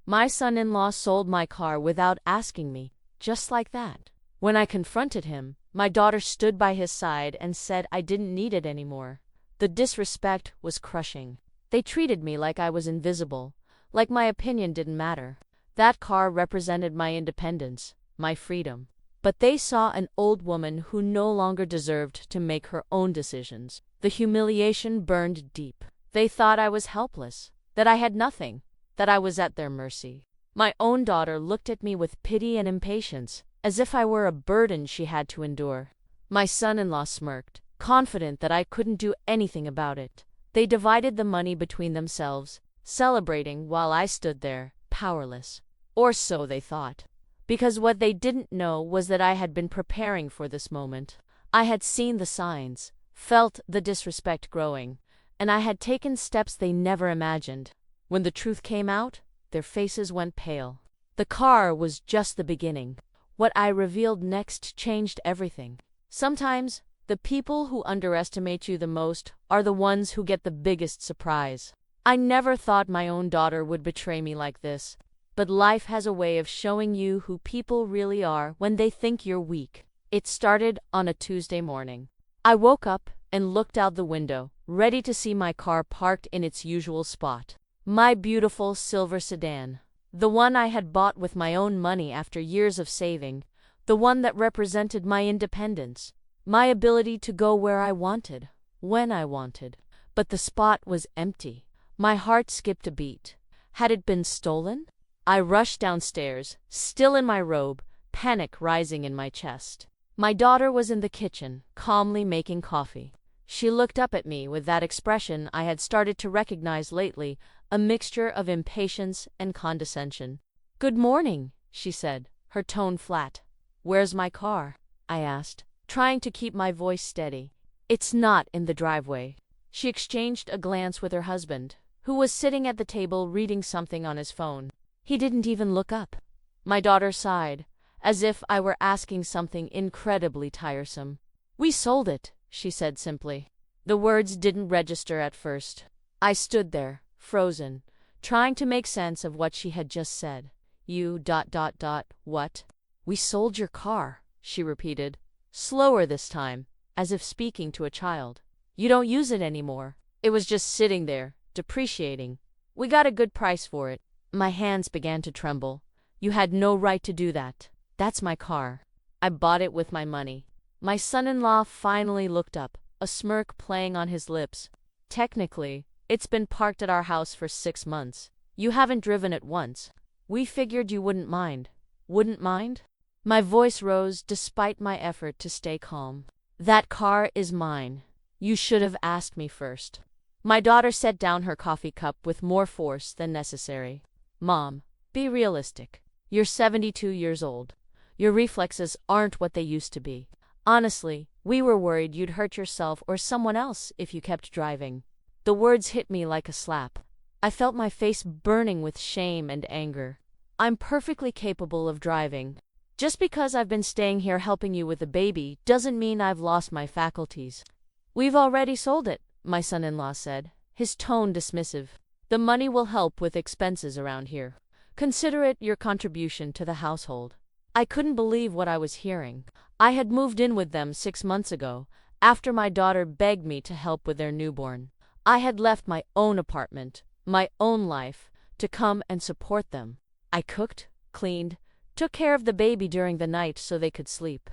My son-in-law sold my car without asking me, just like that. When I confronted him, my daughter stood by his side and said I didn't need it anymore. The disrespect was crushing. They treated me like I was invisible, like my opinion didn't matter. That car represented my independence, my freedom. But they saw an old woman who no longer deserved to make her own decisions. The humiliation burned deep. They thought I was helpless, that I had nothing, that I was at their mercy. My own daughter looked at me with pity and impatience, as if I were a burden she had to endure. My son-in-law smirked, confident that I couldn't do anything about it. They divided the money between themselves, celebrating while I stood there, powerless. Or so they thought. Because what they didn't know was that I had been preparing for this moment. I had seen the signs, felt the disrespect growing, and I had taken steps they never imagined. When the truth came out, their faces went pale. The car was just the beginning. What I revealed next changed everything. Sometimes, the people who underestimate you the most are the ones who get the biggest surprise. I never thought my own daughter would betray me like this. But life has a way of showing you who people really are when they think you're weak. It started on a Tuesday morning. I woke up and looked out the window, ready to see my car parked in its usual spot. My beautiful silver sedan. The one I had bought with my own money after years of saving. The one that represented my independence. My ability to go where I wanted, when I wanted. But the spot was empty. My heart skipped a beat. Had it been stolen? I rushed downstairs, still in my robe, panic rising in my chest. My daughter was in the kitchen, calmly making coffee. She looked up at me with that expression I had started to recognize lately, a mixture of impatience and condescension. "Good morning," she said, her tone flat. "Where's my car?" I asked, trying to keep my voice steady. "It's not in the driveway." She exchanged a glance with her husband, who was sitting at the table reading something on his phone. He didn't even look up. My daughter sighed, as if I were asking something incredibly tiresome. "We sold it," she said simply. The words didn't register at first. I stood there, frozen, trying to make sense of what she had just said. What? "We sold your car," she repeated, slower this time, as if speaking to a child. "You don't use it anymore. It was just sitting there, depreciating. We got a good price for it." My hands began to tremble. "You had no right to do that. That's my car. I bought it with my money." My son-in-law finally looked up, a smirk playing on his lips. "Technically, it's been parked at our house for 6 months. You haven't driven it once. We figured you wouldn't mind." "Wouldn't mind?" My voice rose despite my effort to stay calm. "That car is mine. You should have asked me first." My daughter set down her coffee cup with more force than necessary. "Mom, be realistic. You're 72 years old. Your reflexes aren't what they used to be. Honestly, we were worried you'd hurt yourself or someone else if you kept driving." The words hit me like a slap. I felt my face burning with shame and anger. "I'm perfectly capable of driving. Just because I've been staying here helping you with the baby doesn't mean I've lost my faculties." "We've already sold it," my son-in-law said, his tone dismissive. "The money will help with expenses around here. Consider it your contribution to the household." I couldn't believe what I was hearing. I had moved in with them 6 months ago, after my daughter begged me to help with their newborn. I had left my own apartment, my own life, to come and support them. I cooked, cleaned, took care of the baby during the night so they could sleep.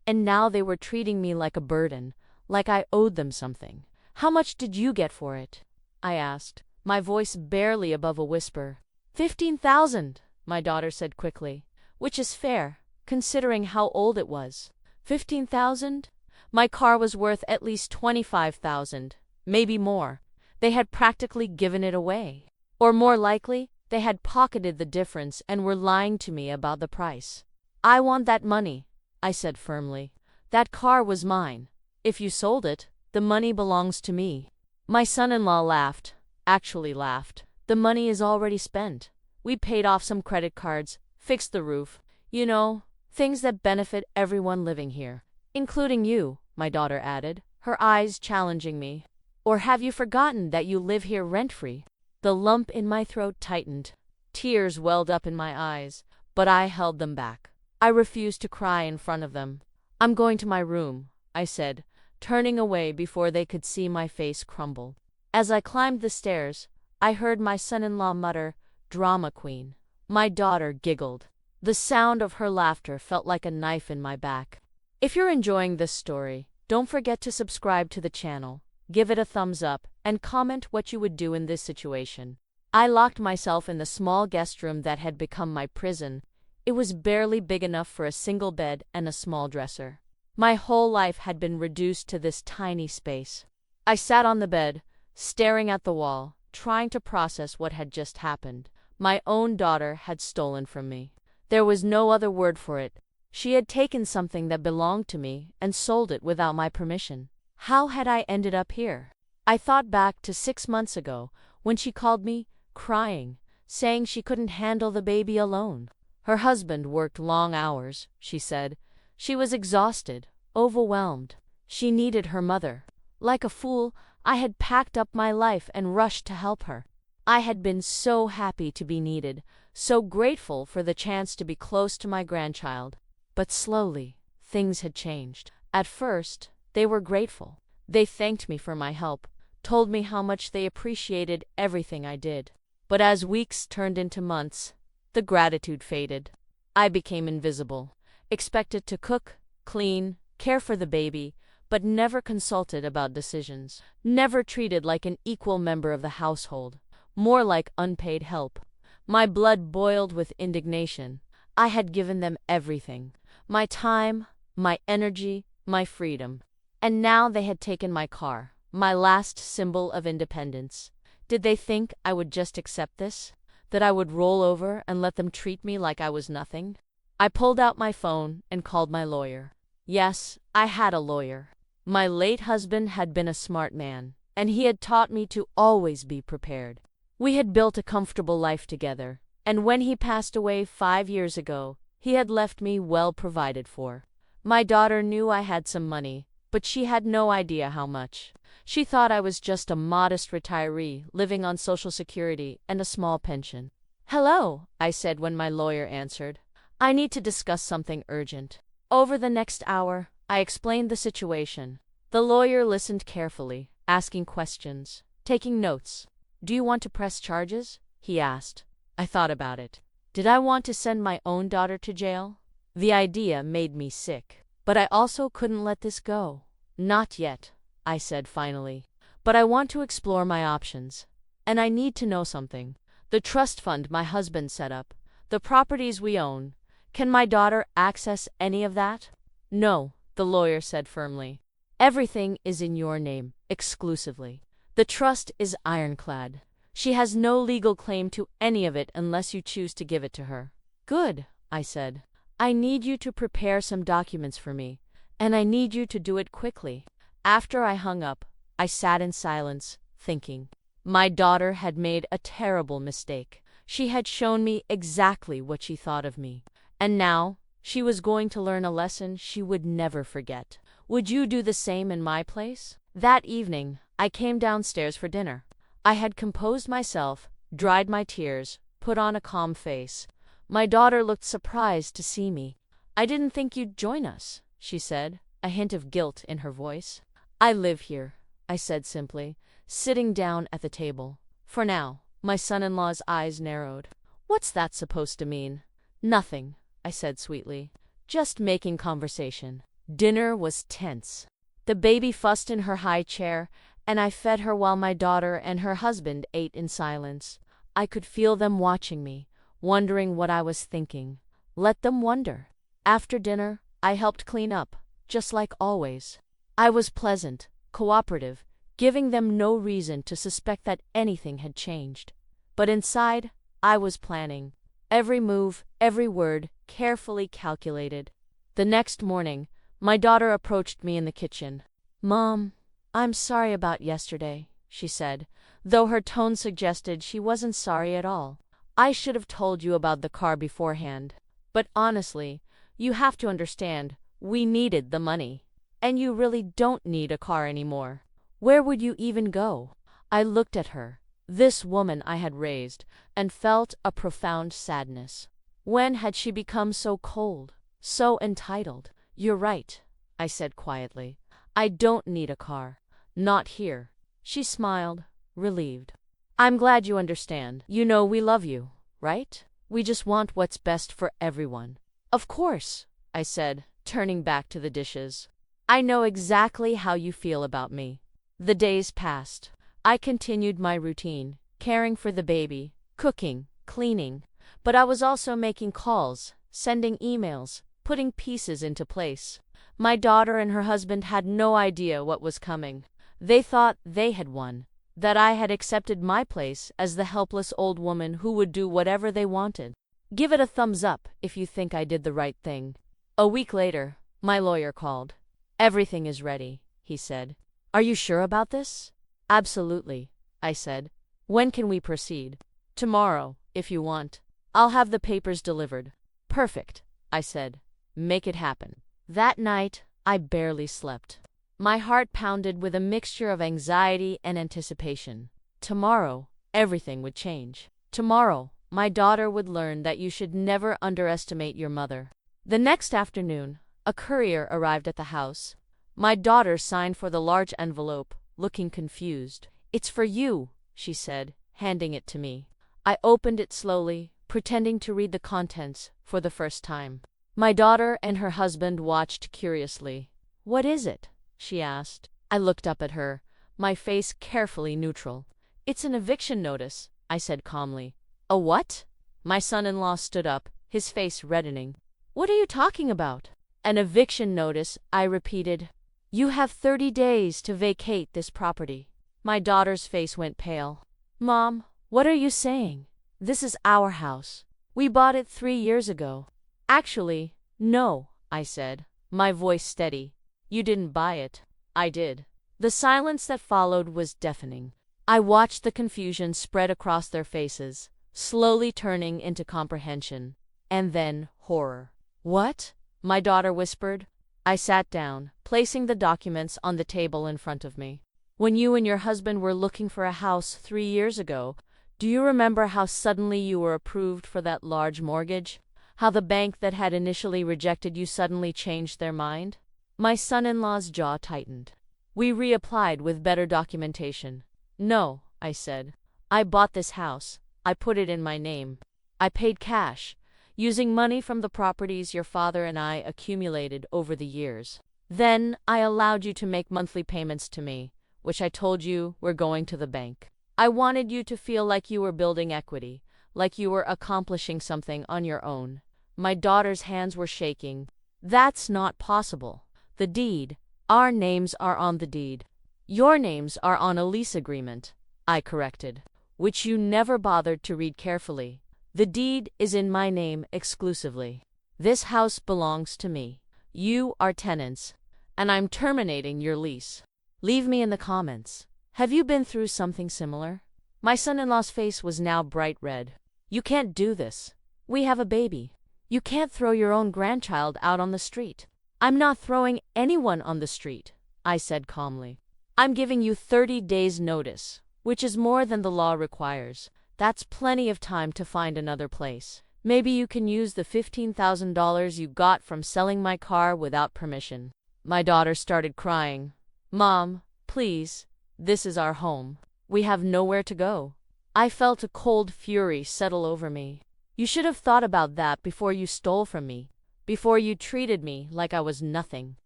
And now they were treating me like a burden, like I owed them something. "How much did you get for it?" I asked, my voice barely above a whisper. 15,000, my daughter said quickly, which is fair, considering how old it was. 15,000? My car was worth at least 25,000, maybe more. They had practically given it away. Or more likely, they had pocketed the difference and were lying to me about the price. "I want that money," I said firmly. "That car was mine. If you sold it, the money belongs to me." My son-in-law laughed, actually laughed. "The money is already spent. We paid off some credit cards, fixed the roof. You know, things that benefit everyone living here. Including you," my daughter added, her eyes challenging me. "Or have you forgotten that you live here rent-free?" The lump in my throat tightened. Tears welled up in my eyes, but I held them back. I refused to cry in front of them. I'm going to my room, I said, turning away before they could see my face crumble. As I climbed the stairs, I heard my son-in-law mutter, "Drama queen." My daughter giggled. The sound of her laughter felt like a knife in my back. If you're enjoying this story, don't forget to subscribe to the channel, give it a thumbs up, and comment what you would do in this situation. I locked myself in the small guest room that had become my prison. It was barely big enough for a single bed and a small dresser. My whole life had been reduced to this tiny space. I sat on the bed, staring at the wall, trying to process what had just happened. My own daughter had stolen from me. There was no other word for it. She had taken something that belonged to me and sold it without my permission. How had I ended up here? I thought back to 6 months ago when she called me, crying, saying she couldn't handle the baby alone. Her husband worked long hours, she said. She was exhausted, overwhelmed. She needed her mother. Like a fool, I had packed up my life and rushed to help her. I had been so happy to be needed, so grateful for the chance to be close to my grandchild. But slowly, things had changed. At first, they were grateful. They thanked me for my help, told me how much they appreciated everything I did. But as weeks turned into months, the gratitude faded. I became invisible, expected to cook, clean, care for the baby, but never consulted about decisions, never treated like an equal member of the household, more like unpaid help. My blood boiled with indignation. I had given them everything, my time, my energy, my freedom. And now they had taken my car, my last symbol of independence. Did they think I would just accept this? That I would roll over and let them treat me like I was nothing? I pulled out my phone and called my lawyer. Yes, I had a lawyer. My late husband had been a smart man, and he had taught me to always be prepared. We had built a comfortable life together, and when he passed away 5 years ago, he had left me well provided for. My daughter knew I had some money, but she had no idea how much. She thought I was just a modest retiree living on Social Security and a small pension. "Hello," I said when my lawyer answered. "I need to discuss something urgent." Over the next hour, I explained the situation. The lawyer listened carefully, asking questions, taking notes. "Do you want to press charges?" he asked. I thought about it. Did I want to send my own daughter to jail? The idea made me sick. But I also couldn't let this go. "Not yet," I said finally. "But I want to explore my options. And I need to know something. The trust fund my husband set up, the properties we own. Can my daughter access any of that?" "No," the lawyer said firmly. "Everything is in your name, exclusively. The trust is ironclad. She has no legal claim to any of it unless you choose to give it to her." "Good," I said. "I need you to prepare some documents for me, and I need you to do it quickly." After I hung up, I sat in silence, thinking. My daughter had made a terrible mistake. She had shown me exactly what she thought of me. And now, she was going to learn a lesson she would never forget. Would you do the same in my place? That evening, I came downstairs for dinner. I had composed myself, dried my tears, put on a calm face. My daughter looked surprised to see me. "I didn't think you'd join us," she said, a hint of guilt in her voice. "I live here," I said simply, sitting down at the table. "For now." My son-in-law's eyes narrowed. "What's that supposed to mean?" "Nothing," I said sweetly. "Just making conversation." Dinner was tense. The baby fussed in her high chair, and I fed her while my daughter and her husband ate in silence. I could feel them watching me, wondering what I was thinking. Let them wonder. After dinner, I helped clean up, just like always. I was pleasant, cooperative, giving them no reason to suspect that anything had changed. But inside, I was planning. Every move, every word, carefully calculated. The next morning, my daughter approached me in the kitchen. "Mom, I'm sorry about yesterday," she said, though her tone suggested she wasn't sorry at all. "I should have told you about the car beforehand. But honestly, you have to understand, we needed the money. And you really don't need a car anymore. Where would you even go?" I looked at her, This woman I had raised, and felt a profound sadness. When had she become so cold, so entitled? You're right, I said quietly. I don't need a car. Not here. She smiled, relieved. I'm glad you understand. You know we love you, right? We just want what's best for everyone. Of course, I said, turning back to the dishes. I know exactly how you feel about me. The days passed. I continued my routine, caring for the baby, cooking, cleaning, but I was also making calls, sending emails, putting pieces into place. My daughter and her husband had no idea what was coming. They thought they had won, that I had accepted my place as the helpless old woman who would do whatever they wanted. Give it a thumbs up if you think I did the right thing. A week later, my lawyer called. Everything is ready, he said. Are you sure about this? Absolutely, I said. When can we proceed? Tomorrow, if you want. I'll have the papers delivered. Perfect, I said. Make it happen. That night, I barely slept. My heart pounded with a mixture of anxiety and anticipation. Tomorrow, everything would change. Tomorrow, my daughter would learn that you should never underestimate your mother. The next afternoon, a courier arrived at the house. My daughter signed for the large envelope, looking confused. It's for you, she said, handing it to me. I opened it slowly, pretending to read the contents for the first time. My daughter and her husband watched curiously. What is it? She asked. I looked up at her, my face carefully neutral. It's an eviction notice, I said calmly. A what? My son-in-law stood up, his face reddening. What are you talking about? An eviction notice, I repeated. You have 30 days to vacate this property. My daughter's face went pale. Mom, what are you saying? This is our house. We bought it 3 years ago. Actually, no, I said, my voice steady. You didn't buy it. I did. The silence that followed was deafening. I watched the confusion spread across their faces, slowly turning into comprehension, and then horror. What? My daughter whispered. I sat down, placing the documents on the table in front of me. When you and your husband were looking for a house 3 years ago, do you remember how suddenly you were approved for that large mortgage? How the bank that had initially rejected you suddenly changed their mind? My son-in-law's jaw tightened. We reapplied with better documentation. No, I said. I bought this house. I put it in my name. I paid cash, using money from the properties your father and I accumulated over the years. Then I allowed you to make monthly payments to me, which I told you were going to the bank. I wanted you to feel like you were building equity, like you were accomplishing something on your own. My daughter's hands were shaking. That's not possible. The deed. Our names are on the deed. Your names are on a lease agreement, I corrected, which you never bothered to read carefully. The deed is in my name exclusively. This house belongs to me. You are tenants, and I'm terminating your lease. Leave me in the comments. Have you been through something similar? My son-in-law's face was now bright red. You can't do this. We have a baby. You can't throw your own grandchild out on the street. I'm not throwing anyone on the street, I said calmly. I'm giving you 30 days' notice, which is more than the law requires. That's plenty of time to find another place. Maybe you can use the $15,000 you got from selling my car without permission. My daughter started crying. Mom, please, this is our home. We have nowhere to go. I felt a cold fury settle over me. You should have thought about that before you stole from me, before you treated me like I was nothing,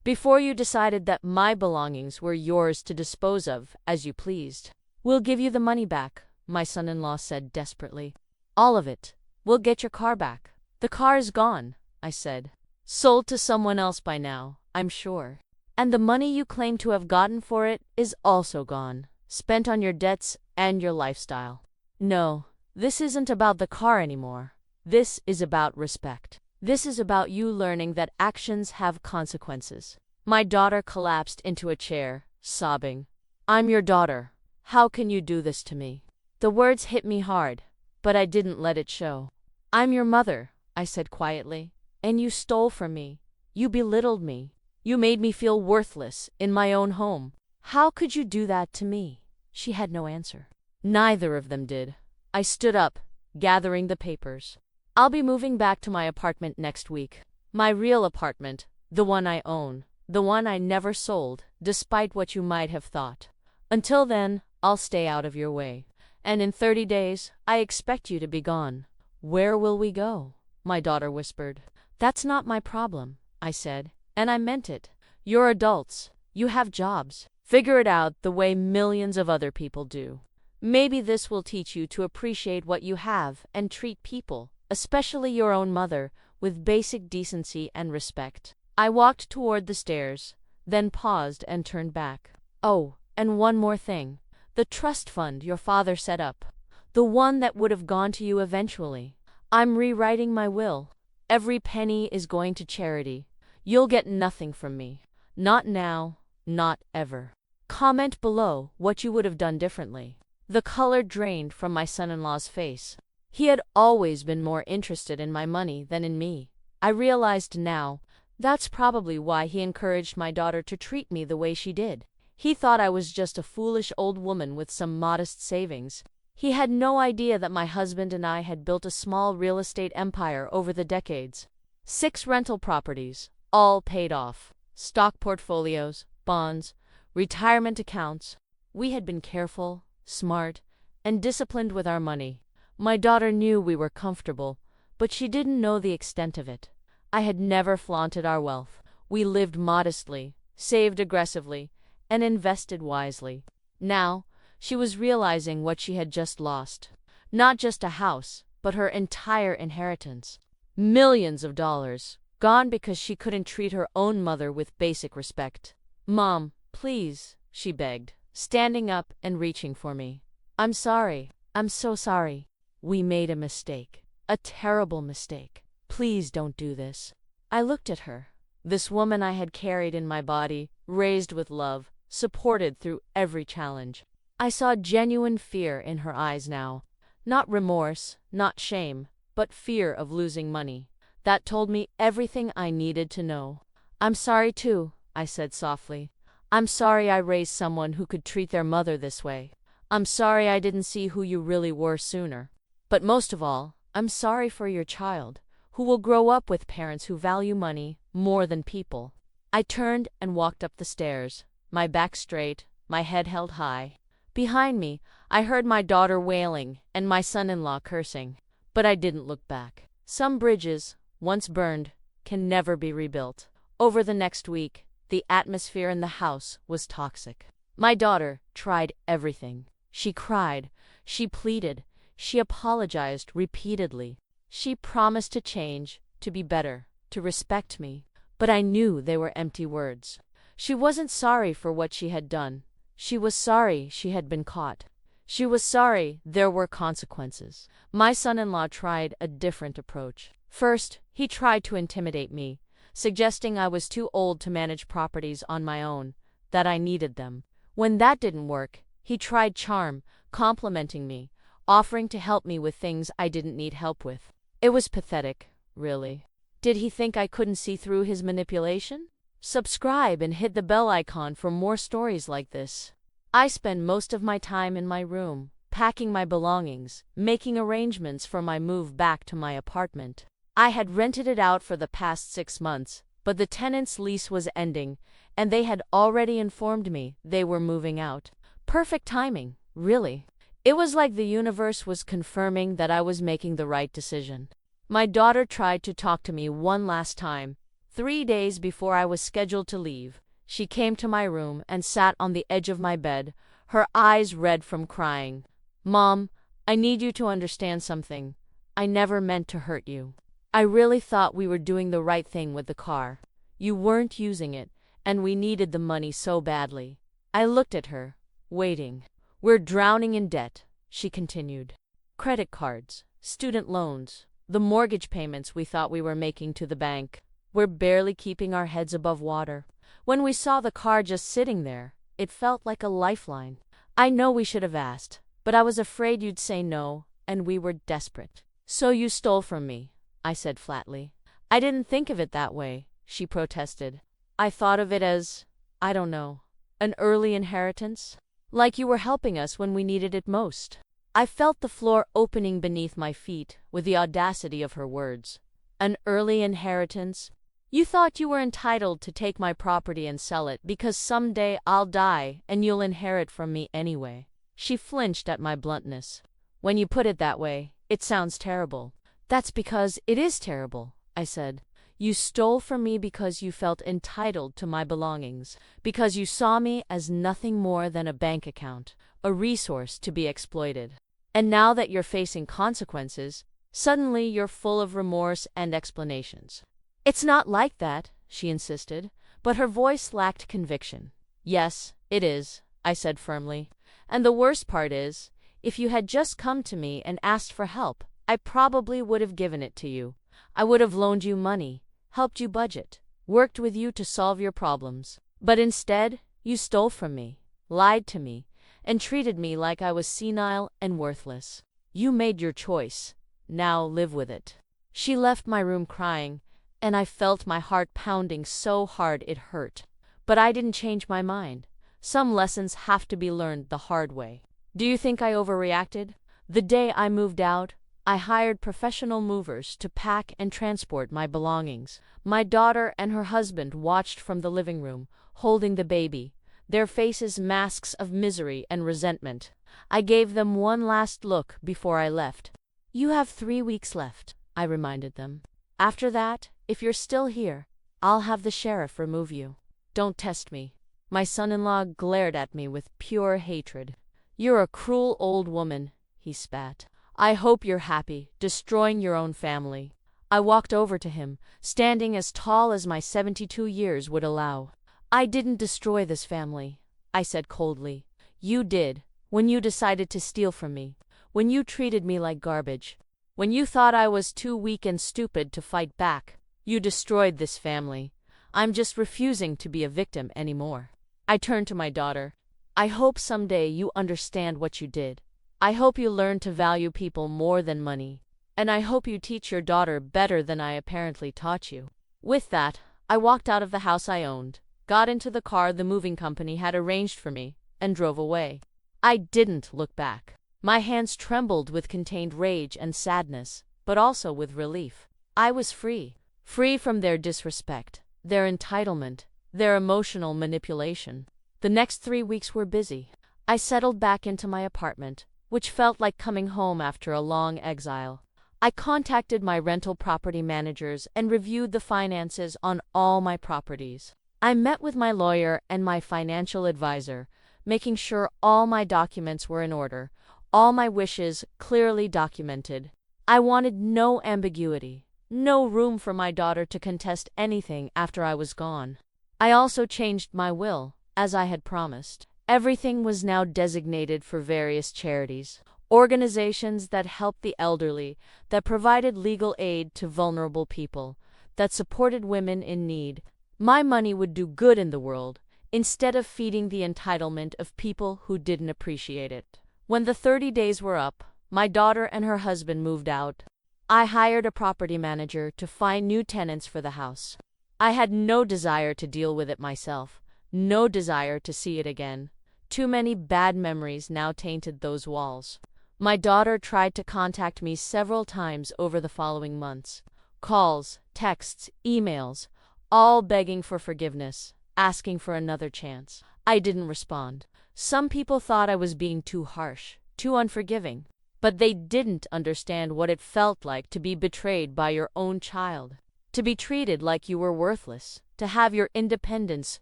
before you decided that my belongings were yours to dispose of as you pleased. We'll give you the money back, my son-in-law said desperately. All of it. We'll get your car back. The car is gone, I said. Sold to someone else by now, I'm sure. And the money you claim to have gotten for it is also gone, spent on your debts and your lifestyle. No. This isn't about the car anymore. This is about respect. This is about you learning that actions have consequences. My daughter collapsed into a chair, sobbing. I'm your daughter. How can you do this to me? The words hit me hard, but I didn't let it show. I'm your mother, I said quietly, and you stole from me. You belittled me. You made me feel worthless in my own home. How could you do that to me? She had no answer. Neither of them did. I stood up, gathering the papers. I'll be moving back to my apartment next week. My real apartment, the one I own, the one I never sold, despite what you might have thought. Until then, I'll stay out of your way. And in 30 days, I expect you to be gone. Where will we go? My daughter whispered. That's not my problem, I said, and I meant it. You're adults. You have jobs. Figure it out the way millions of other people do. Maybe this will teach you to appreciate what you have and treat people, especially your own mother, with basic decency and respect. I walked toward the stairs, then paused and turned back. Oh, and one more thing. The trust fund your father set up. The one that would have gone to you eventually. I'm rewriting my will. Every penny is going to charity. You'll get nothing from me. Not now, not ever. Comment below what you would have done differently. The color drained from my son-in-law's face. He had always been more interested in my money than in me. I realized now, that's probably why he encouraged my daughter to treat me the way she did. He thought I was just a foolish old woman with some modest savings. He had no idea that my husband and I had built a small real estate empire over the decades. 6 rental properties, all paid off. Stock portfolios, bonds, retirement accounts. We had been careful, smart, and disciplined with our money. My daughter knew we were comfortable, but she didn't know the extent of it. I had never flaunted our wealth. We lived modestly, saved aggressively, and invested wisely. Now, she was realizing what she had just lost. Not just a house, but her entire inheritance. Millions of dollars, gone because she couldn't treat her own mother with basic respect. Mom, please, she begged, standing up and reaching for me. I'm sorry. I'm so sorry. We made a mistake. A terrible mistake. Please don't do this. I looked at her. This woman I had carried in my body, raised with love, supported through every challenge. I saw genuine fear in her eyes now. Not remorse, not shame, but fear of losing money. That told me everything I needed to know. I'm sorry too, I said softly. I'm sorry I raised someone who could treat their mother this way. I'm sorry I didn't see who you really were sooner. But most of all, I'm sorry for your child, who will grow up with parents who value money more than people. I turned and walked up the stairs, my back straight, my head held high. Behind me, I heard my daughter wailing and my son-in-law cursing. But I didn't look back. Some bridges, once burned, can never be rebuilt. Over the next week, the atmosphere in the house was toxic. My daughter tried everything. She cried, she pleaded, she apologized repeatedly. She promised to change, to be better, to respect me. But I knew they were empty words. She wasn't sorry for what she had done. She was sorry she had been caught. She was sorry there were consequences. My son-in-law tried a different approach. First, he tried to intimidate me, suggesting I was too old to manage properties on my own, that I needed them. When that didn't work, he tried charm, complimenting me, offering to help me with things I didn't need help with. It was pathetic, really. Did he think I couldn't see through his manipulation? Subscribe and hit the bell icon for more stories like this. I spend most of my time in my room, packing my belongings, making arrangements for my move back to my apartment. I had rented it out for the past 6 months, but the tenant's lease was ending, and they had already informed me they were moving out. Perfect timing, really. It was like the universe was confirming that I was making the right decision. My daughter tried to talk to me one last time. 3 days before I was scheduled to leave, she came to my room and sat on the edge of my bed, her eyes red from crying. Mom, I need you to understand something. I never meant to hurt you. I really thought we were doing the right thing with the car. You weren't using it, and we needed the money so badly. I looked at her, waiting. We're drowning in debt, she continued. Credit cards, student loans, the mortgage payments we thought we were making to the bank. We're barely keeping our heads above water. When we saw the car just sitting there, it felt like a lifeline. I know we should have asked, but I was afraid you'd say no, and we were desperate. So you stole from me, I said flatly. I didn't think of it that way, she protested. I thought of it as, I don't know, an early inheritance. Like you were helping us when we needed it most. I felt the floor opening beneath my feet with the audacity of her words. An early inheritance? You thought you were entitled to take my property and sell it because someday I'll die and you'll inherit from me anyway. She flinched at my bluntness. When you put it that way, it sounds terrible. That's because it is terrible, I said. You stole from me because you felt entitled to my belongings, because you saw me as nothing more than a bank account, a resource to be exploited. And now that you're facing consequences, suddenly you're full of remorse and explanations. It's not like that, she insisted, but her voice lacked conviction. Yes, it is, I said firmly. And the worst part is, if you had just come to me and asked for help, I probably would have given it to you. I would have loaned you money, helped you budget, worked with you to solve your problems. But instead, you stole from me, lied to me, and treated me like I was senile and worthless. You made your choice. Now live with it. She left my room crying, and I felt my heart pounding so hard it hurt. But I didn't change my mind. Some lessons have to be learned the hard way. Do you think I overreacted? The day I moved out, I hired professional movers to pack and transport my belongings. My daughter and her husband watched from the living room, holding the baby, their faces masks of misery and resentment. I gave them one last look before I left. You have 3 weeks left, I reminded them. After that, if you're still here, I'll have the sheriff remove you. Don't test me. My son-in-law glared at me with pure hatred. You're a cruel old woman, he spat. I hope you're happy, destroying your own family. I walked over to him, standing as tall as my 72 years would allow. I didn't destroy this family, I said coldly. You did, when you decided to steal from me, when you treated me like garbage, when you thought I was too weak and stupid to fight back. You destroyed this family. I'm just refusing to be a victim anymore. I turned to my daughter. I hope someday you understand what you did. I hope you learn to value people more than money. And I hope you teach your daughter better than I apparently taught you. With that, I walked out of the house I owned, got into the car the moving company had arranged for me, and drove away. I didn't look back. My hands trembled with contained rage and sadness, but also with relief. I was free. Free from their disrespect, their entitlement, their emotional manipulation. The next 3 weeks were busy. I settled back into my apartment, which felt like coming home after a long exile. I contacted my rental property managers and reviewed the finances on all my properties. I met with my lawyer and my financial advisor, making sure all my documents were in order, all my wishes clearly documented. I wanted no ambiguity, no room for my daughter to contest anything after I was gone. I also changed my will, as I had promised. Everything was now designated for various charities, organizations that helped the elderly, that provided legal aid to vulnerable people, that supported women in need. My money would do good in the world, instead of feeding the entitlement of people who didn't appreciate it. When the 30 days were up, my daughter and her husband moved out. I hired a property manager to find new tenants for the house. I had no desire to deal with it myself, no desire to see it again. Too many bad memories now tainted those walls. My daughter tried to contact me several times over the following months. Calls, texts, emails, all begging for forgiveness, asking for another chance. I didn't respond. Some people thought I was being too harsh, too unforgiving. But they didn't understand what it felt like to be betrayed by your own child, to be treated like you were worthless, to have your independence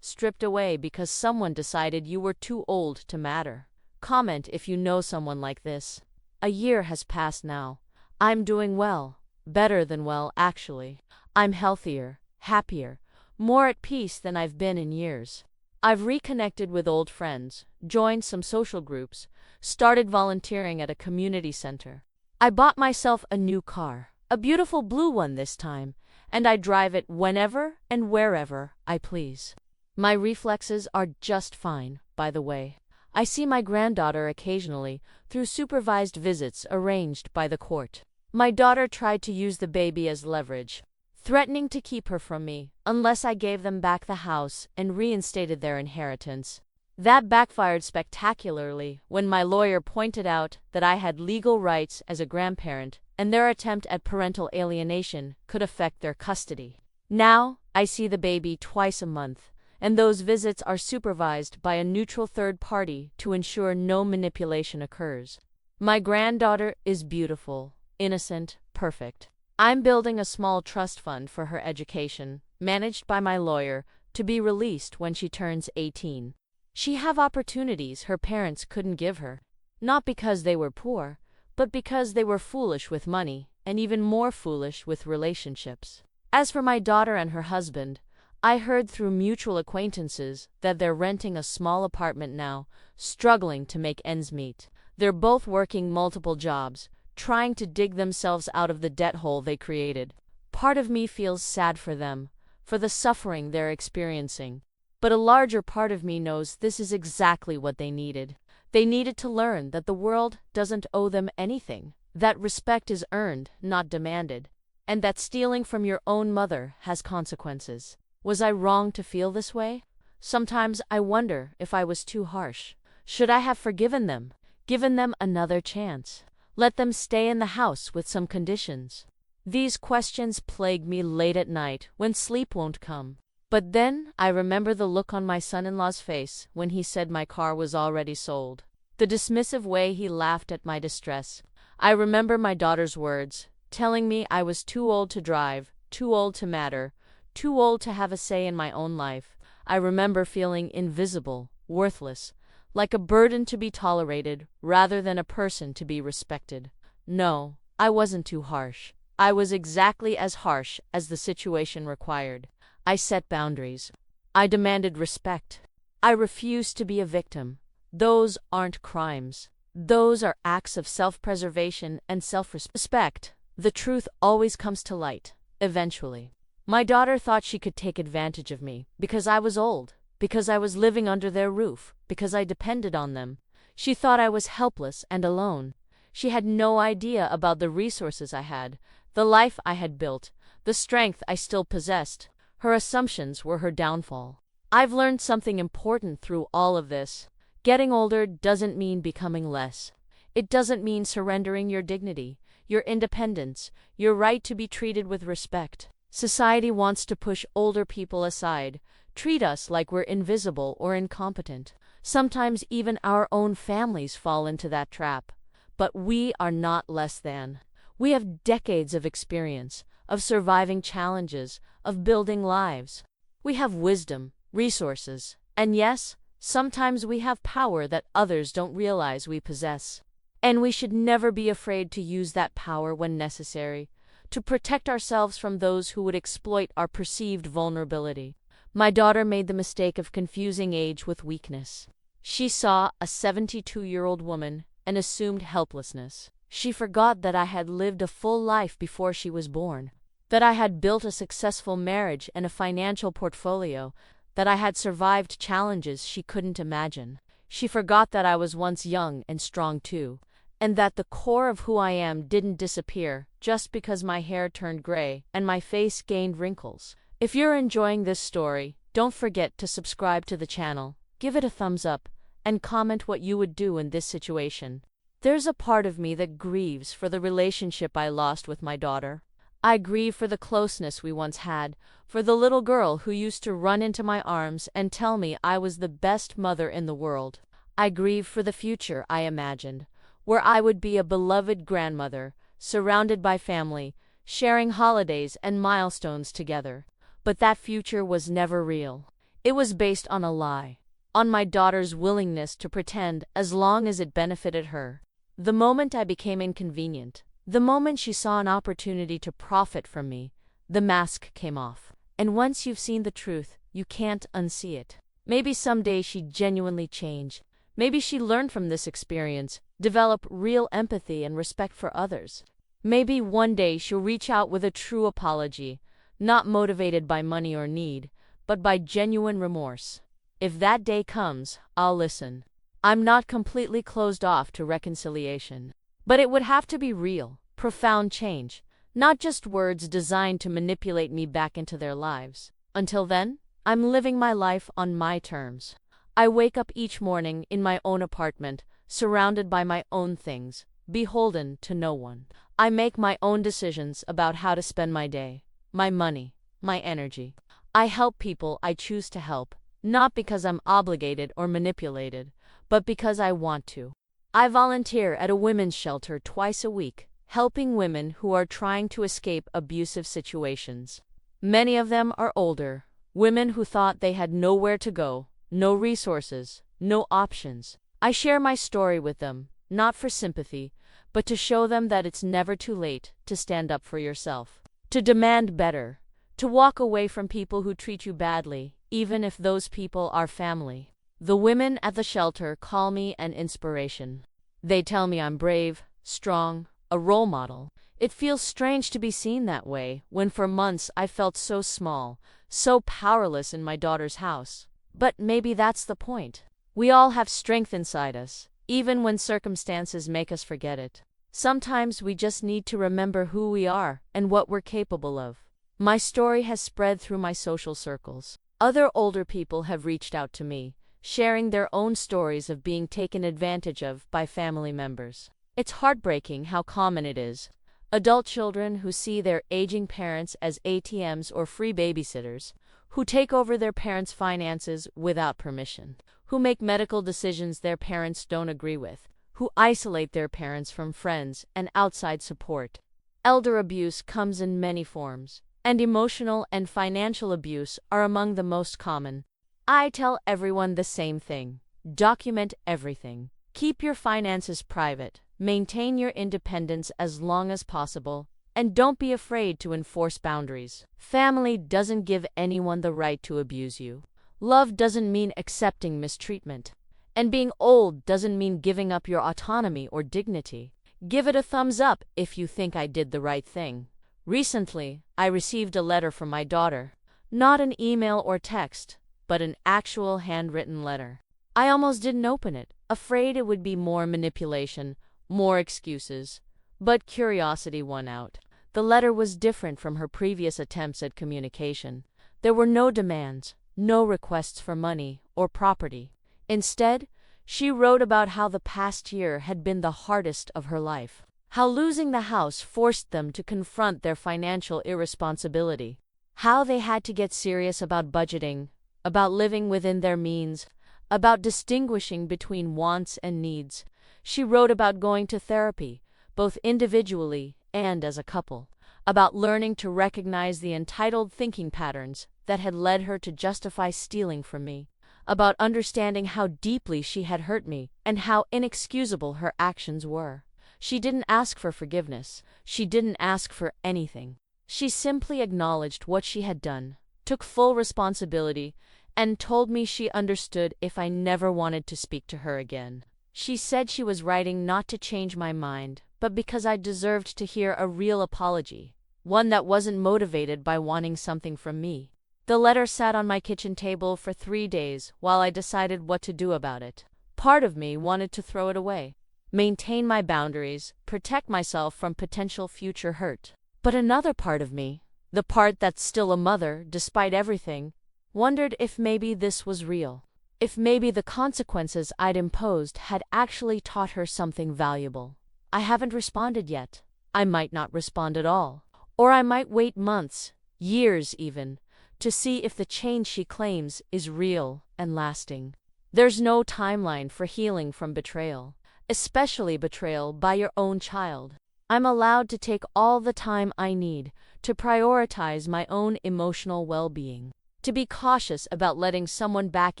stripped away because someone decided you were too old to matter. Comment if you know someone like this. A year has passed now. I'm doing well, better than well, actually. I'm healthier, happier, more at peace than I've been in years. I've reconnected with old friends, joined some social groups, started volunteering at a community center. I bought myself a new car, a beautiful blue one this time, and I drive it whenever and wherever I please. My reflexes are just fine, by the way. I see my granddaughter occasionally through supervised visits arranged by the court. My daughter tried to use the baby as leverage, threatening to keep her from me unless I gave them back the house and reinstated their inheritance. That backfired spectacularly when my lawyer pointed out that I had legal rights as a grandparent and their attempt at parental alienation could affect their custody. Now, I see the baby twice a month, and those visits are supervised by a neutral third party to ensure no manipulation occurs. My granddaughter is beautiful, innocent, perfect. I'm building a small trust fund for her education, managed by my lawyer, to be released when she turns 18. She have opportunities her parents couldn't give her, not because they were poor, but because they were foolish with money, and even more foolish with relationships. As for my daughter and her husband, I heard through mutual acquaintances that they're renting a small apartment now, struggling to make ends meet. They're both working multiple jobs, trying to dig themselves out of the debt hole they created. Part of me feels sad for them, for the suffering they're experiencing. But a larger part of me knows this is exactly what they needed. They needed to learn that the world doesn't owe them anything, that respect is earned, not demanded, and that stealing from your own mother has consequences. Was I wrong to feel this way? Sometimes I wonder if I was too harsh. Should I have forgiven them, given them another chance, let them stay in the house with some conditions? These questions plague me late at night when sleep won't come. But then I remember the look on my son-in-law's face when he said my car was already sold. The dismissive way he laughed at my distress. I remember my daughter's words, telling me I was too old to drive, too old to matter, too old to have a say in my own life. I remember feeling invisible, worthless, like a burden to be tolerated rather than a person to be respected. No, I wasn't too harsh. I was exactly as harsh as the situation required. I set boundaries. I demanded respect. I refused to be a victim. Those aren't crimes. Those are acts of self-preservation and self-respect. The truth always comes to light, eventually. My daughter thought she could take advantage of me because I was old, because I was living under their roof, because I depended on them. She thought I was helpless and alone. She had no idea about the resources I had, the life I had built, the strength I still possessed. Her assumptions were her downfall. I've learned something important through all of this. Getting older doesn't mean becoming less. It doesn't mean surrendering your dignity, your independence, your right to be treated with respect. Society wants to push older people aside, treat us like we're invisible or incompetent. Sometimes even our own families fall into that trap. But we are not less than. We have decades of experience, of surviving challenges, of building lives. We have wisdom, resources, and yes, sometimes we have power that others don't realize we possess. And we should never be afraid to use that power when necessary, to protect ourselves from those who would exploit our perceived vulnerability. My daughter made the mistake of confusing age with weakness. She saw a 72-year-old woman and assumed helplessness. She forgot that I had lived a full life before she was born, that I had built a successful marriage and a financial portfolio, that I had survived challenges she couldn't imagine. She forgot that I was once young and strong too, and that the core of who I am didn't disappear just because my hair turned gray and my face gained wrinkles. If you're enjoying this story, don't forget to subscribe to the channel, give it a thumbs up, and comment what you would do in this situation. There's a part of me that grieves for the relationship I lost with my daughter. I grieve for the closeness we once had, for the little girl who used to run into my arms and tell me I was the best mother in the world. I grieve for the future I imagined, where I would be a beloved grandmother, surrounded by family, sharing holidays and milestones together. But that future was never real. It was based on a lie, on my daughter's willingness to pretend as long as it benefited her. The moment I became inconvenient, the moment she saw an opportunity to profit from me, the mask came off. And once you've seen the truth, you can't unsee it. Maybe someday she'd genuinely change. Maybe she learned from this experience, develop real empathy and respect for others. Maybe one day she'll reach out with a true apology, not motivated by money or need, but by genuine remorse. If that day comes, I'll listen. I'm not completely closed off to reconciliation. But it would have to be real, profound change, not just words designed to manipulate me back into their lives. Until then, I'm living my life on my terms. I wake up each morning in my own apartment, surrounded by my own things, beholden to no one. I make my own decisions about how to spend my day, my money, my energy. I help people I choose to help, not because I'm obligated or manipulated, but because I want to. I volunteer at a women's shelter twice a week, helping women who are trying to escape abusive situations. Many of them are older, women who thought they had nowhere to go, no resources, no options. I share my story with them, not for sympathy, but to show them that it's never too late to stand up for yourself, to demand better, to walk away from people who treat you badly, even if those people are family. The women at the shelter call me an inspiration. They tell me I'm brave, strong, a role model. It feels strange to be seen that way when for months I felt so small, so powerless in my daughter's house. But maybe that's the point. We all have strength inside us, even when circumstances make us forget it. Sometimes we just need to remember who we are and what we're capable of. My story has spread through my social circles. Other older people have reached out to me, sharing their own stories of being taken advantage of by family members. It's heartbreaking how common it is. Adult children who see their aging parents as ATMs or free babysitters, who take over their parents' finances without permission, who make medical decisions their parents don't agree with, who isolate their parents from friends and outside support. Elder abuse comes in many forms, and emotional and financial abuse are among the most common. I tell everyone the same thing. Document everything. Keep your finances private. Maintain your independence as long as possible, and don't be afraid to enforce boundaries. Family doesn't give anyone the right to abuse you. Love doesn't mean accepting mistreatment. And being old doesn't mean giving up your autonomy or dignity. Give it a thumbs up if you think I did the right thing. Recently, I received a letter from my daughter. Not an email or text, but an actual handwritten letter. I almost didn't open it, afraid it would be more manipulation, more excuses. But curiosity won out. The letter was different from her previous attempts at communication. There were no demands, no requests for money or property. Instead, she wrote about how the past year had been the hardest of her life, how losing the house forced them to confront their financial irresponsibility, how they had to get serious about budgeting, about living within their means, about distinguishing between wants and needs. She wrote about going to therapy, both individually and as a couple, about learning to recognize the entitled thinking patterns that had led her to justify stealing from me, about understanding how deeply she had hurt me and how inexcusable her actions were. She didn't ask for forgiveness. She didn't ask for anything. She simply acknowledged what she had done, took full responsibility, and told me she understood if I never wanted to speak to her again. She said she was writing not to change my mind, but because I deserved to hear a real apology, one that wasn't motivated by wanting something from me. The letter sat on my kitchen table for 3 days while I decided what to do about it. Part of me wanted to throw it away, maintain my boundaries, protect myself from potential future hurt. But another part of me, the part that's still a mother despite everything, wondered if maybe this was real. If maybe the consequences I'd imposed had actually taught her something valuable. I haven't responded yet. I might not respond at all. Or I might wait months, years even, to see if the change she claims is real and lasting. There's no timeline for healing from betrayal, especially betrayal by your own child. I'm allowed to take all the time I need to prioritize my own emotional well-being, to be cautious about letting someone back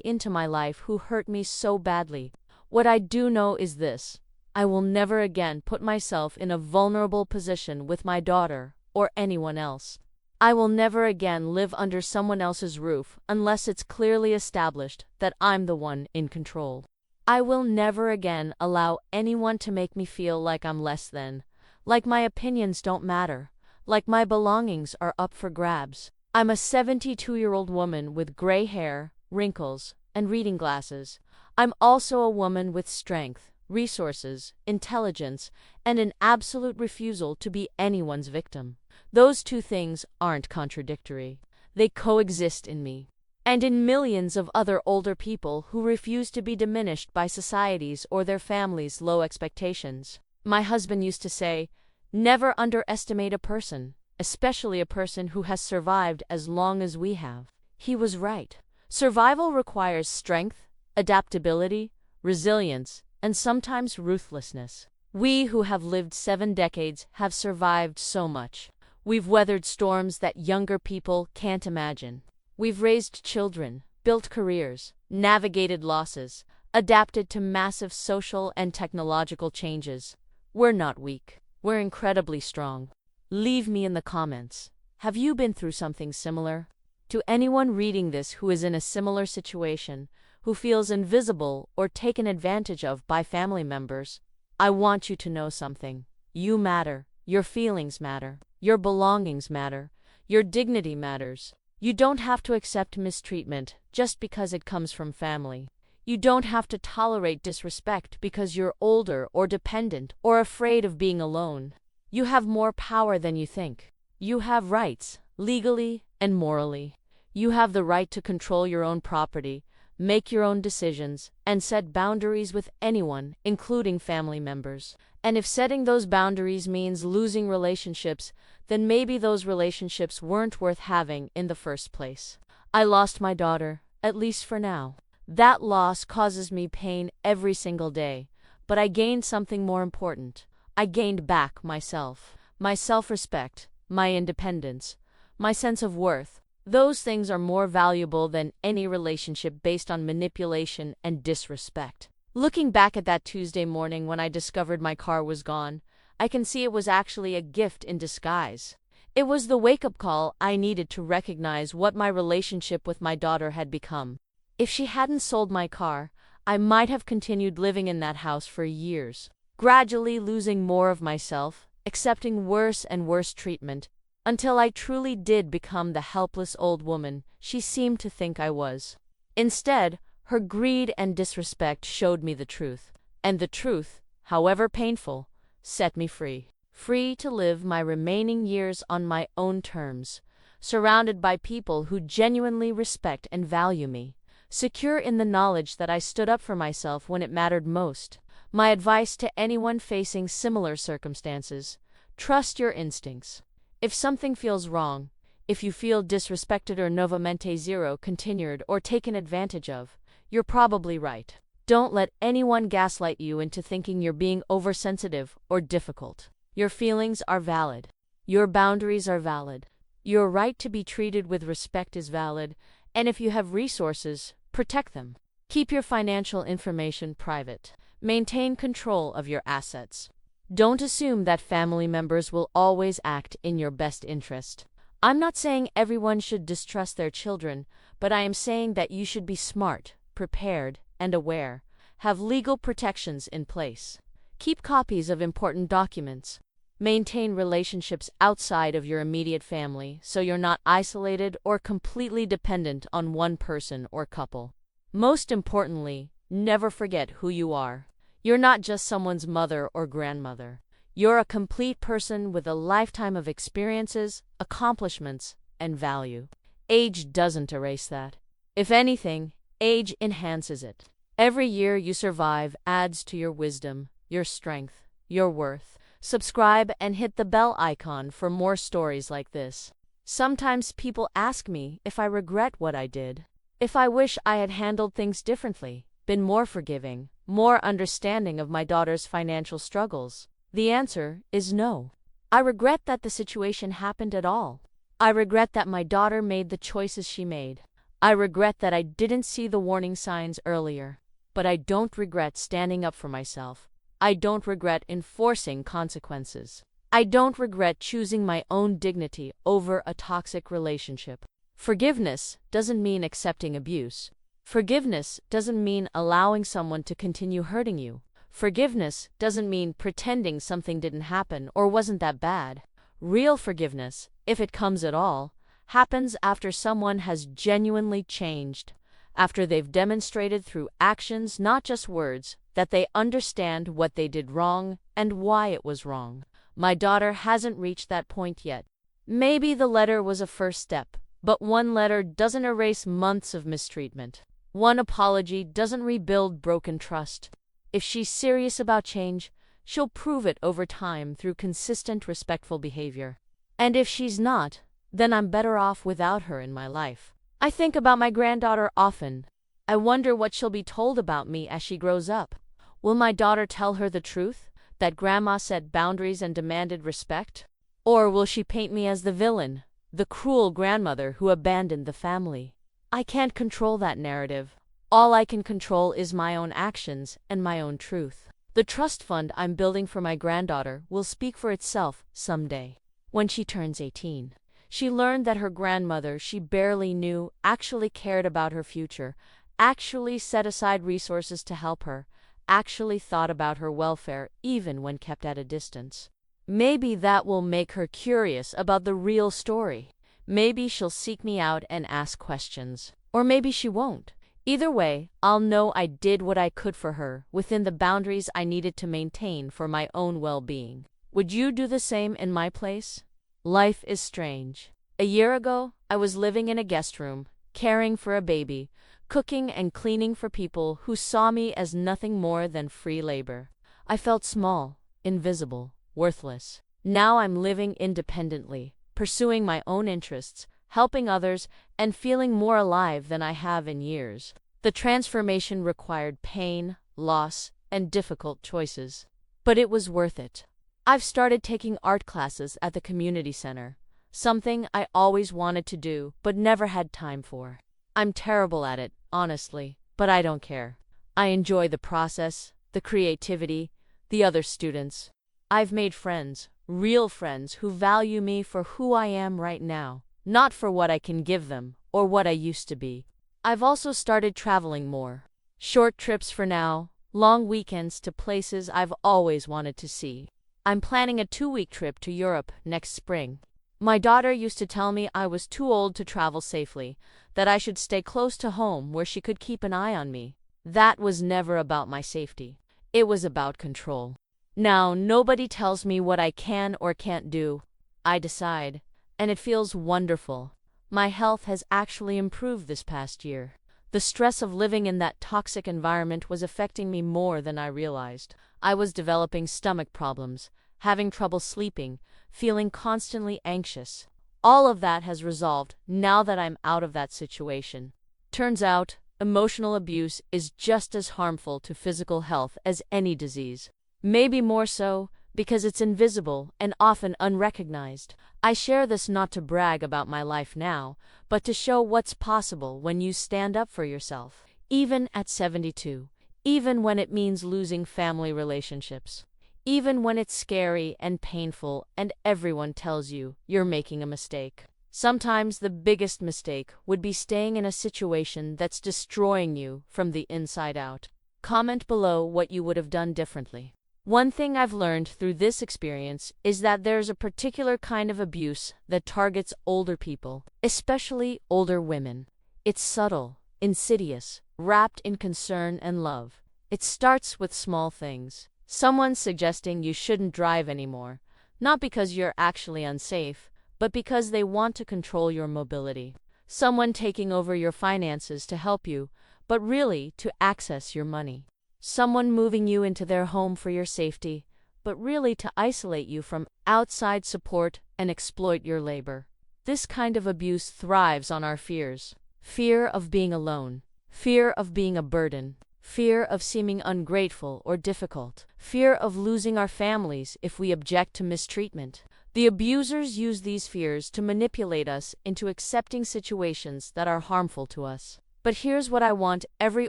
into my life who hurt me so badly. What I do know is this: I will never again put myself in a vulnerable position with my daughter or anyone else. I will never again live under someone else's roof unless it's clearly established that I'm the one in control. I will never again allow anyone to make me feel like I'm less than, like my opinions don't matter, like my belongings are up for grabs. I'm a 72-year-old woman with gray hair, wrinkles, and reading glasses. I'm also a woman with strength, resources, intelligence, and an absolute refusal to be anyone's victim. Those two things aren't contradictory. They coexist in me. and in millions of other older people who refuse to be diminished by society's or their family's low expectations. My husband used to say, "Never underestimate a person, especially a person who has survived as long as we have." He was right. Survival requires strength, adaptability, resilience, and sometimes ruthlessness. We who have lived 7 decades have survived so much. We've weathered storms that younger people can't imagine. We've raised children, built careers, navigated losses, adapted to massive social and technological changes. We're not weak. We're incredibly strong. Leave me in the comments. Have you been through something similar? To anyone reading this who is in a similar situation, who feels invisible or taken advantage of by family members, I want you to know something. You matter. Your feelings matter. Your belongings matter. Your dignity matters. You don't have to accept mistreatment just because it comes from family. You don't have to tolerate disrespect because you're older or dependent or afraid of being alone. You have more power than you think. You have rights, legally and morally. You have the right to control your own property, make your own decisions, and set boundaries with anyone, including family members. And if setting those boundaries means losing relationships, then maybe those relationships weren't worth having in the first place. I lost my daughter, at least for now. That loss causes me pain every single day, but I gained something more important. I gained back myself, my self-respect, my independence, my sense of worth. Those things are more valuable than any relationship based on manipulation and disrespect. Looking back at that Tuesday morning when I discovered my car was gone, I can see it was actually a gift in disguise. It was the wake-up call I needed to recognize what my relationship with my daughter had become. If she hadn't sold my car, I might have continued living in that house for years, gradually losing more of myself, accepting worse and worse treatment, until I truly did become the helpless old woman she seemed to think I was. Instead, her greed and disrespect showed me the truth, and the truth, however painful, set me free. Free to live my remaining years on my own terms, surrounded by people who genuinely respect and value me, secure in the knowledge that I stood up for myself when it mattered most. My advice to anyone facing similar circumstances: trust your instincts. If something feels wrong, if you feel disrespected or nuovamente zero continued or taken advantage of, you're probably right. Don't let anyone gaslight you into thinking you're being oversensitive or difficult. Your feelings are valid. Your boundaries are valid. Your right to be treated with respect is valid, and if you have resources, protect them. Keep your financial information private. Maintain control of your assets. Don't assume that family members will always act in your best interest. I'm not saying everyone should distrust their children, but I am saying that you should be smart, prepared, and aware. Have legal protections in place. Keep copies of important documents. Maintain relationships outside of your immediate family so you're not isolated or completely dependent on one person or couple. Most importantly, never forget who you are. You're not just someone's mother or grandmother. You're a complete person with a lifetime of experiences, accomplishments, and value. Age doesn't erase that. If anything, age enhances it. Every year you survive adds to your wisdom, your strength, your worth. Subscribe and hit the bell icon for more stories like this. Sometimes people ask me if I regret what I did, if I wish I had handled things differently, been more forgiving, more understanding of my daughter's financial struggles. The answer is no. I regret that the situation happened at all. I regret that my daughter made the choices she made. I regret that I didn't see the warning signs earlier. But I don't regret standing up for myself. I don't regret enforcing consequences. I don't regret choosing my own dignity over a toxic relationship. Forgiveness doesn't mean accepting abuse. Forgiveness doesn't mean allowing someone to continue hurting you. Forgiveness doesn't mean pretending something didn't happen or wasn't that bad. Real forgiveness, if it comes at all, happens after someone has genuinely changed, after they've demonstrated through actions, not just words, that they understand what they did wrong and why it was wrong. My daughter hasn't reached that point yet. Maybe the letter was a first step, But one letter doesn't erase months of mistreatment. One apology doesn't rebuild broken trust. If she's serious about change, she'll prove it over time through consistent, respectful behavior. And if she's not, then I'm better off without her in my life. I think about my granddaughter often. I wonder what she'll be told about me as she grows up. Will my daughter tell her the truth, that grandma set boundaries and demanded respect? Or will she paint me as the villain, the cruel grandmother who abandoned the family? I can't control that narrative. All I can control is my own actions and my own truth. The trust fund I'm building for my granddaughter will speak for itself someday. When she turns 18, she learned that her grandmother she barely knew actually cared about her future, actually set aside resources to help her, actually thought about her welfare even when kept at a distance. Maybe that will make her curious about the real story. Maybe she'll seek me out and ask questions. Or maybe she won't. Either way, I'll know I did what I could for her within the boundaries I needed to maintain for my own well-being. Would you do the same in my place? Life is strange. A year ago, I was living in a guest room, caring for a baby, cooking and cleaning for people who saw me as nothing more than free labor. I felt small, invisible, worthless. Now I'm living independently, pursuing my own interests, helping others, and feeling more alive than I have in years. The transformation required pain, loss, and difficult choices. But it was worth it. I've started taking art classes at the community center, something I always wanted to do but never had time for. I'm terrible at it, honestly, but I don't care. I enjoy the process, the creativity, the other students. I've made friends, real friends who value me for who I am right now, not for what I can give them or what I used to be. I've also started traveling more. Short trips for now, long weekends to places I've always wanted to see. I'm planning a 2-week trip to Europe next spring. My daughter used to tell me I was too old to travel safely, that I should stay close to home where she could keep an eye on me. That was never about my safety. It was about control. Now, nobody tells me what I can or can't do. I decide, and it feels wonderful. My health has actually improved this past year. The stress of living in that toxic environment was affecting me more than I realized. I was developing stomach problems, having trouble sleeping, feeling constantly anxious. All of that has resolved now that I'm out of that situation. Turns out, emotional abuse is just as harmful to physical health as any disease. Maybe more so, because it's invisible and often unrecognized. I share this not to brag about my life now, but to show what's possible when you stand up for yourself. Even at 72. Even when it means losing family relationships. Even when it's scary and painful and everyone tells you you're making a mistake. Sometimes the biggest mistake would be staying in a situation that's destroying you from the inside out. Comment below what you would have done differently. One thing I've learned through this experience is that there's a particular kind of abuse that targets older people, especially older women. It's subtle, insidious, wrapped in concern and love. It starts with small things. Someone suggesting you shouldn't drive anymore, not because you're actually unsafe, but because they want to control your mobility. Someone taking over your finances to help you, but really to access your money. Someone moving you into their home for your safety, but really to isolate you from outside support and exploit your labor. This kind of abuse thrives on our fears. Fear of being alone. Fear of being a burden. Fear of seeming ungrateful or difficult. Fear of losing our families if we object to mistreatment. The abusers use these fears to manipulate us into accepting situations that are harmful to us. But here's what I want every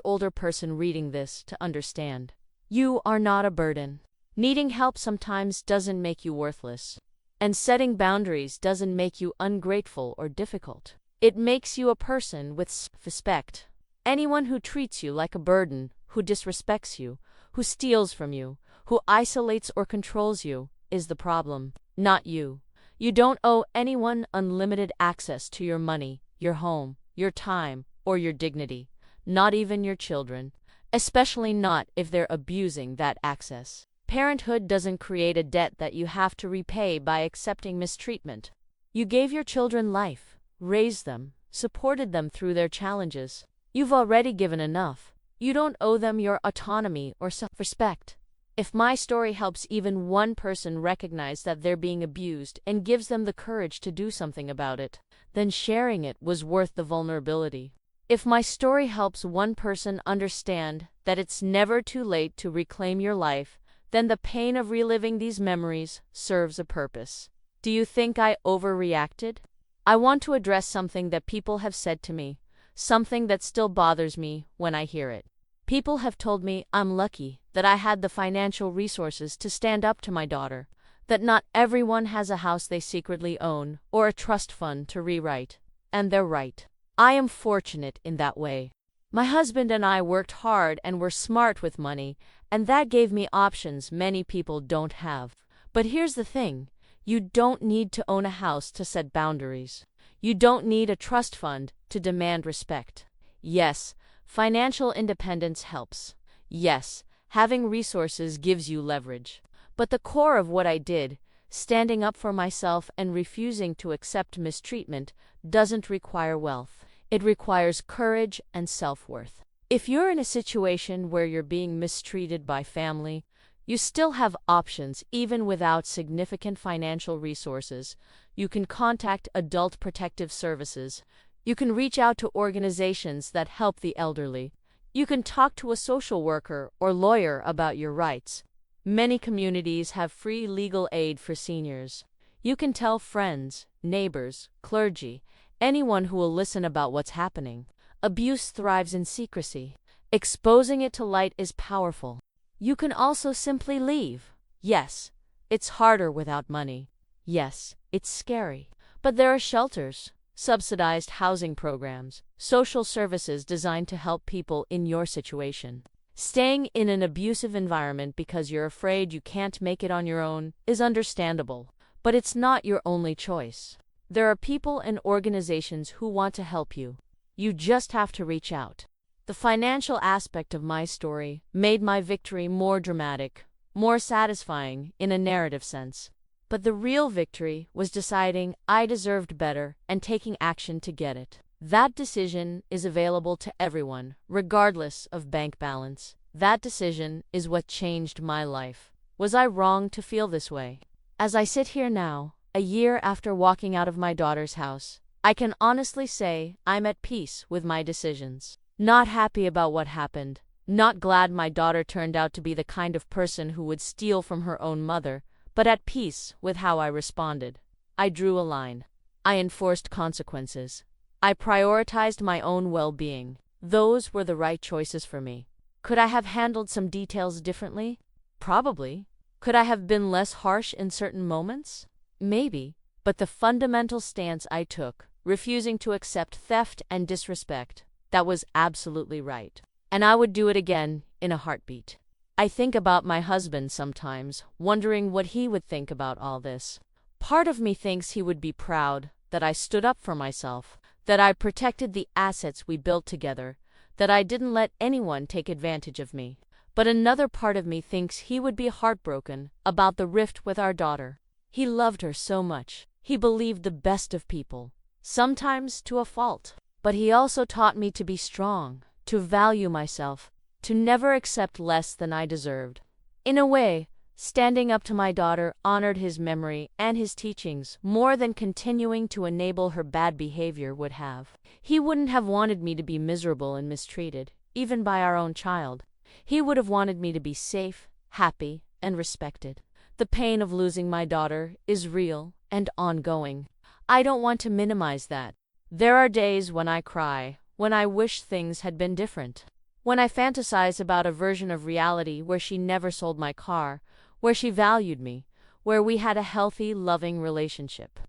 older person reading this to understand. You are not a burden. Needing help sometimes doesn't make you worthless. And setting boundaries doesn't make you ungrateful or difficult. It makes you a person with respect. Anyone who treats you like a burden, who disrespects you, who steals from you, who isolates or controls you, is the problem, not you. You don't owe anyone unlimited access to your money, your home, your time, or your dignity, not even your children, especially not if they're abusing that access. Parenthood doesn't create a debt that you have to repay by accepting mistreatment. You gave your children life. raised them, supported them through their challenges. You've already given enough. You don't owe them your autonomy or self-respect. If my story helps even one person recognize that they're being abused and gives them the courage to do something about it, then sharing it was worth the vulnerability. If my story helps one person understand that it's never too late to reclaim your life, then the pain of reliving these memories serves a purpose. Do you think I overreacted? I want to address something that people have said to me, something that still bothers me when I hear it. People have told me I'm lucky, that I had the financial resources to stand up to my daughter, that not everyone has a house they secretly own or a trust fund to rewrite. And they're right. I am fortunate in that way. My husband and I worked hard and were smart with money, and that gave me options many people don't have. But here's the thing. You don't need to own a house to set boundaries. You don't need a trust fund to demand respect. Yes, financial independence helps. Yes, having resources gives you leverage. But the core of what I did, standing up for myself and refusing to accept mistreatment, doesn't require wealth. It requires courage and self-worth. If you're in a situation where you're being mistreated by family, you still have options even without significant financial resources. You can contact Adult Protective Services. You can reach out to organizations that help the elderly. You can talk to a social worker or lawyer about your rights. Many communities have free legal aid for seniors. You can tell friends, neighbors, clergy, anyone who will listen about what's happening. Abuse thrives in secrecy. Exposing it to light is powerful. You can also simply leave. Yes, it's harder without money. Yes, it's scary. But there are shelters, subsidized housing programs, social services designed to help people in your situation. Staying in an abusive environment because you're afraid you can't make it on your own is understandable, but it's not your only choice. There are people and organizations who want to help you. You just have to reach out. The financial aspect of my story made my victory more dramatic, more satisfying in a narrative sense. But the real victory was deciding I deserved better and taking action to get it. That decision is available to everyone, regardless of bank balance. That decision is what changed my life. Was I wrong to feel this way? As I sit here now, a year after walking out of my daughter's house, I can honestly say I'm at peace with my decisions. Not happy about what happened, not glad my daughter turned out to be the kind of person who would steal from her own mother, but at peace with how I responded. I drew a line. I enforced consequences. I prioritized my own well-being. Those were the right choices for me. Could I have handled some details differently? Probably. Could I have been less harsh in certain moments? Maybe. But the fundamental stance I took, refusing to accept theft and disrespect, that was absolutely right. And I would do it again in a heartbeat. I think about my husband sometimes, wondering what he would think about all this. Part of me thinks he would be proud that I stood up for myself, that I protected the assets we built together, that I didn't let anyone take advantage of me. But another part of me thinks he would be heartbroken about the rift with our daughter. He loved her so much. He believed the best of people, sometimes to a fault. But he also taught me to be strong, to value myself, to never accept less than I deserved. In a way, standing up to my daughter honored his memory and his teachings more than continuing to enable her bad behavior would have. He wouldn't have wanted me to be miserable and mistreated, even by our own child. He would have wanted me to be safe, happy, and respected. The pain of losing my daughter is real and ongoing. I don't want to minimize that. There are days when I cry, when I wish things had been different. When I fantasize about a version of reality where she never sold my car, where she valued me, where we had a healthy, loving relationship.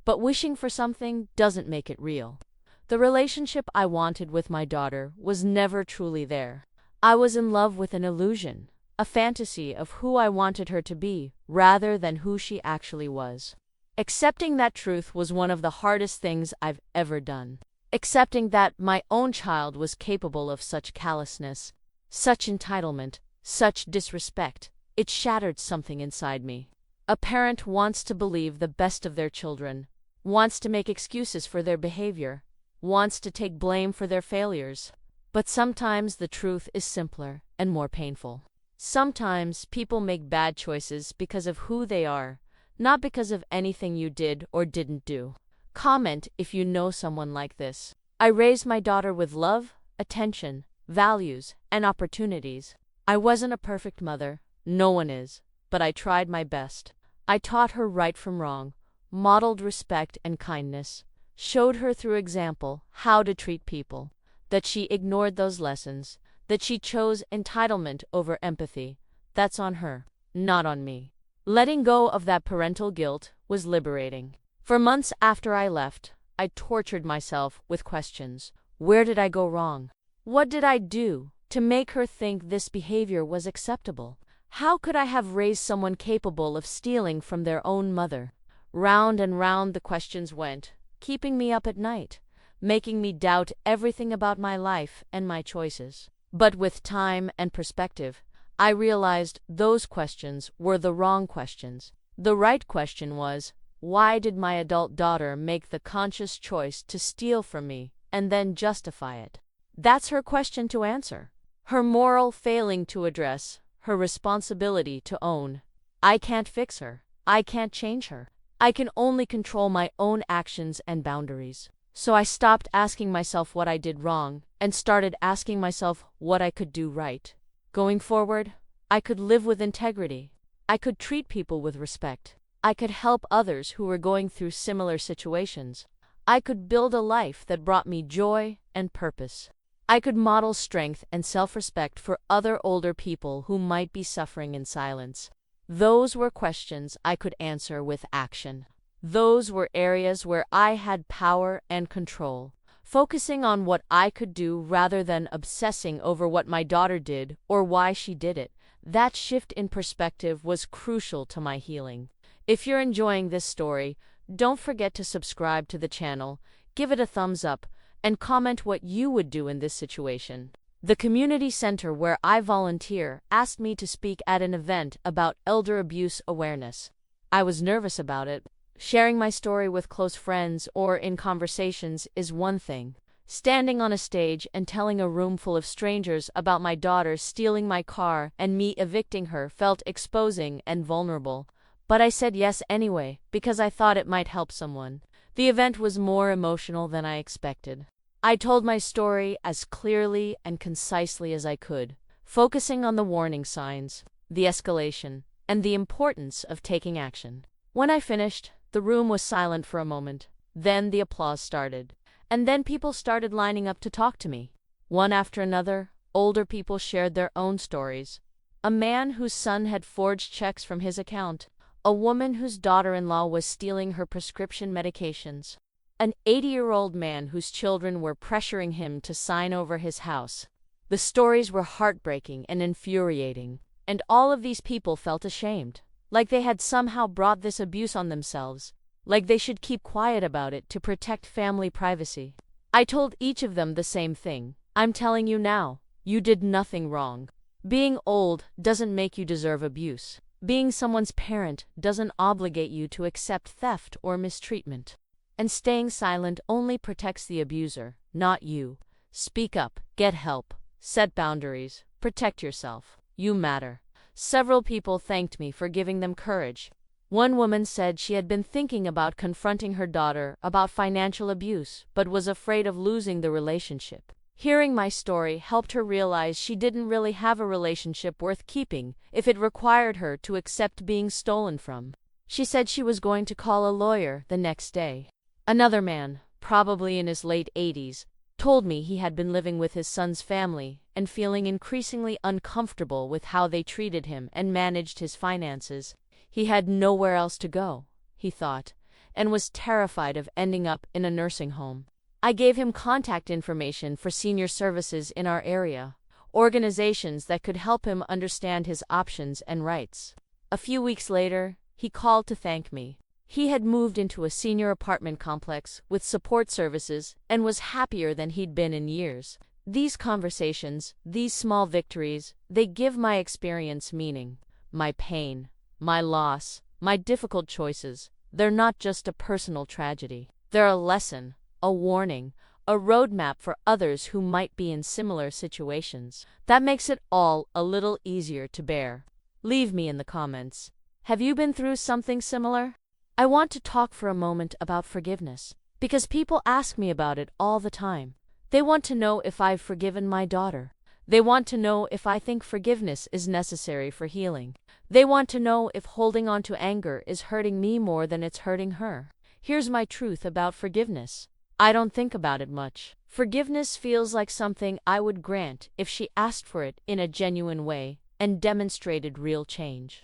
But wishing for something doesn't make it real. The relationship I wanted with my daughter was never truly there. I was in love with an illusion, a fantasy of who I wanted her to be, rather than who she actually was. Accepting that truth was one of the hardest things I've ever done. Accepting that my own child was capable of such callousness, such entitlement, such disrespect, it shattered something inside me. A parent wants to believe the best of their children, wants to make excuses for their behavior, wants to take blame for their failures. But sometimes the truth is simpler and more painful. Sometimes people make bad choices because of who they are, not because of anything you did or didn't do. Comment if you know someone like this. I raised my daughter with love, attention, values, and opportunities. I wasn't a perfect mother, no one is, but I tried my best. I taught her right from wrong, modeled respect and kindness, showed her through example how to treat people. That she ignored those lessons, that she chose entitlement over empathy, that's on her, not on me. Letting go of that parental guilt was liberating. For months after I left, I tortured myself with questions. Where did I go wrong? What did I do to make her think this behavior was acceptable? How could I have raised someone capable of stealing from their own mother? Round and round the questions went, keeping me up at night, making me doubt everything about my life and my choices. But with time and perspective, I realized those questions were the wrong questions. The right question was, why did my adult daughter make the conscious choice to steal from me and then justify it? That's her question to answer. Her moral failing to address, her responsibility to own. I can't fix her. I can't change her. I can only control my own actions and boundaries. So I stopped asking myself what I did wrong and started asking myself what I could do right. Going forward, I could live with integrity. I could treat people with respect. I could help others who were going through similar situations. I could build a life that brought me joy and purpose. I could model strength and self-respect for other older people who might be suffering in silence. Those were questions I could answer with action. Those were areas where I had power and control, focusing on what I could do rather than obsessing over what my daughter did or why she did it. That shift in perspective was crucial to my healing. If you're enjoying this story, don't forget to subscribe to the channel, give it a thumbs up, and comment what you would do in this situation. The community center where I volunteer asked me to speak at an event about elder abuse awareness. I was nervous about it. Sharing my story with close friends or in conversations is one thing. Standing on a stage and telling a room full of strangers about my daughter stealing my car and me evicting her felt exposing and vulnerable. But I said yes anyway, because I thought it might help someone. The event was more emotional than I expected. I told my story as clearly and concisely as I could, focusing on the warning signs, the escalation, and the importance of taking action. When I finished, the room was silent for a moment. Then the applause started. And then people started lining up to talk to me. One after another, older people shared their own stories. A man whose son had forged checks from his account. A woman whose daughter-in-law was stealing her prescription medications. An 80-year-old man whose children were pressuring him to sign over his house. The stories were heartbreaking and infuriating, and all of these people felt ashamed, like they had somehow brought this abuse on themselves, like they should keep quiet about it to protect family privacy. I told each of them the same thing. I'm telling you now, you did nothing wrong. Being old doesn't make you deserve abuse. Being someone's parent doesn't obligate you to accept theft or mistreatment. And staying silent only protects the abuser, not you. Speak up, get help, set boundaries, protect yourself. You matter. Several people thanked me for giving them courage. One woman said she had been thinking about confronting her daughter about financial abuse, but was afraid of losing the relationship. Hearing my story helped her realize she didn't really have a relationship worth keeping if it required her to accept being stolen from. She said she was going to call a lawyer the next day. Another man, probably in his late 80s, told me he had been living with his son's family and feeling increasingly uncomfortable with how they treated him and managed his finances. He had nowhere else to go, he thought, and was terrified of ending up in a nursing home. I gave him contact information for senior services in our area, organizations that could help him understand his options and rights. A few weeks later, he called to thank me. He had moved into a senior apartment complex with support services and was happier than he'd been in years. These conversations, these small victories, they give my experience meaning. My pain, my loss, my difficult choices, They're not just a personal tragedy. They're a lesson, a warning, a roadmap for others who might be in similar situations. That makes it all a little easier to bear. Leave me in the comments. Have you been through something similar? I want to talk for a moment about forgiveness, because people ask me about it all the time. They want to know if I've forgiven my daughter. They want to know if I think forgiveness is necessary for healing. They want to know if holding on to anger is hurting me more than it's hurting her. Here's my truth about forgiveness. I don't think about it much. Forgiveness feels like something I would grant if she asked for it in a genuine way and demonstrated real change.